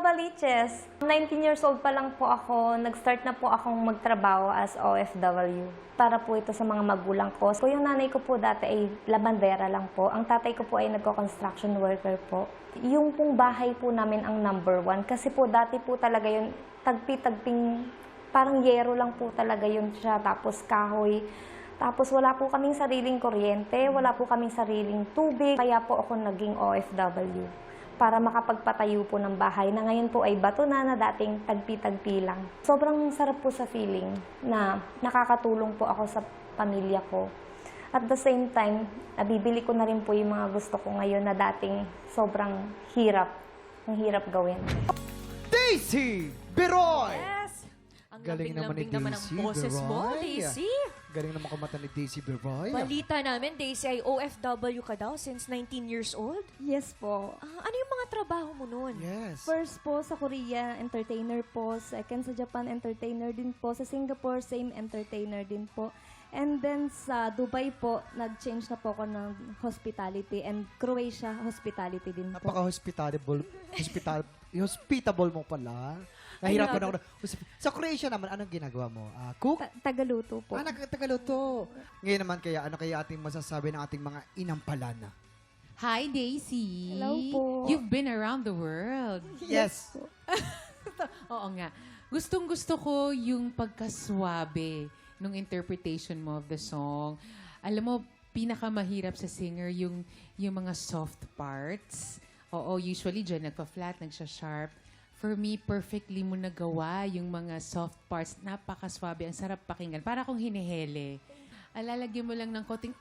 Novaliches. 19 years old pa lang po ako, nag-start na po akong magtrabaho as OFW. Para po ito sa mga magulang ko. So yung nanay ko po dati ay labandera lang po. Ang tatay ko po ay nagko-construction worker po. Yung pong bahay po namin ang number 1. Kasi po dati po talaga yun, tagpi-tagping, parang yero lang po talaga yun siya. Tapos kahoy. Tapos wala po kaming sariling kuryente, wala po kaming sariling tubig. Kaya po ako naging OFW para makapagpatayo po ng bahay na ngayon po ay bato na dating tagpi-tagpi lang. Sobrang sarap po sa feeling na nakakatulong po ako sa pamilya ko. At the same time, nabibili ko na rin po yung mga gusto ko ngayon na dating sobrang hirap. Ang hirap gawin. Daisy Beroy! Yes! Ang Galing naman ni lambing-lambing naman ang Daisy boses mo, Beroy. Daisy. Galing naman kumanta ni Daisy Beroy. Balita namin, Daisy ay OFW ka daw since 19 years old. Yes po. Ano yung mga trabaho mo nun? Yes. First po sa Korea, entertainer po. Second sa Japan, entertainer din po. Sa Singapore, same entertainer din po. And then sa Dubai po, nag-change na po ako ng hospitality. And Croatia, hospitality din po. Napaka-hospitable. Hospitable mo pala. Nahirapan ako. Sa Croatia naman, anong ginagawa mo? Cook? Tagaluto po. Nagtagaluto. Ngayon naman kaya, ano kaya ating masasabi ng ating mga inampalana? Hi, Daisy. Hello po. You've been around the world. Yes. Oo nga. Gustong-gusto ko yung pagkaswabe nung interpretation mo of the song. Alam mo, pinakamahirap sa singer yung mga soft parts. Oo, usually dyan nagpa-flat, nagsha-sharp. For me, perfectly mo nagawa yung mga soft parts. Napakaswabe, ang sarap pakinggan. Para kung hinihele. Alalagyan mo lang ng konting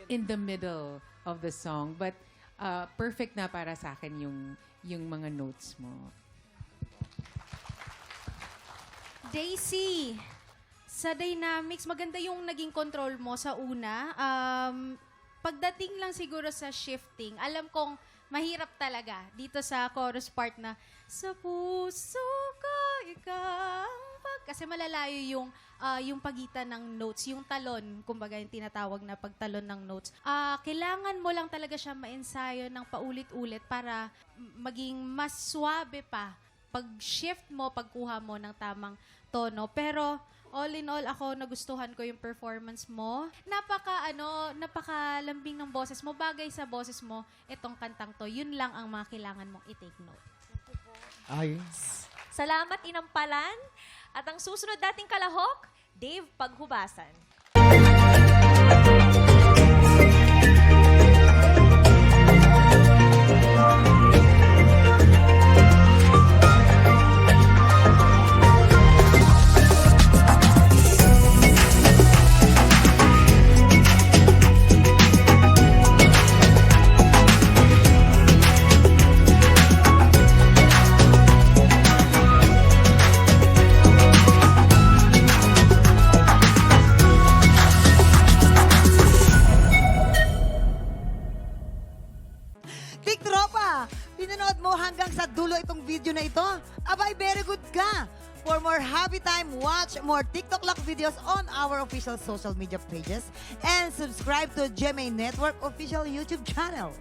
in the middle of the song. But perfect na para sa akin yung mga notes mo. Daisy, sa dynamics, maganda yung naging control mo sa una. Pagdating lang siguro sa shifting, alam kong mahirap talaga dito sa chorus part na sa puso ko ikaw kasi malalayo yung pagitan ng notes, yung talon, kumbaga yung tinatawag na pagtalon ng notes. Kailangan mo lang talaga siya ma-ensayo ng paulit-ulit para maging mas swabe pa pag-shift mo, pagkuha mo ng tamang tono. Pero all in all, ako nagustuhan ko yung performance mo. Napakalambing ng boses mo. Bagay sa boses mo, itong kantang to. Yun lang ang mga kailangan mong i-take note. Ay. Salamat, Inampalan. At ang susunod dating kalahok, Dave Paghubasan. Tiktropa, pinanood mo hanggang sa dulo itong video na ito? Abay, very good ka! For more happy time, watch more TikTok Lock videos on our official social media pages and subscribe to GMA Network official YouTube channel.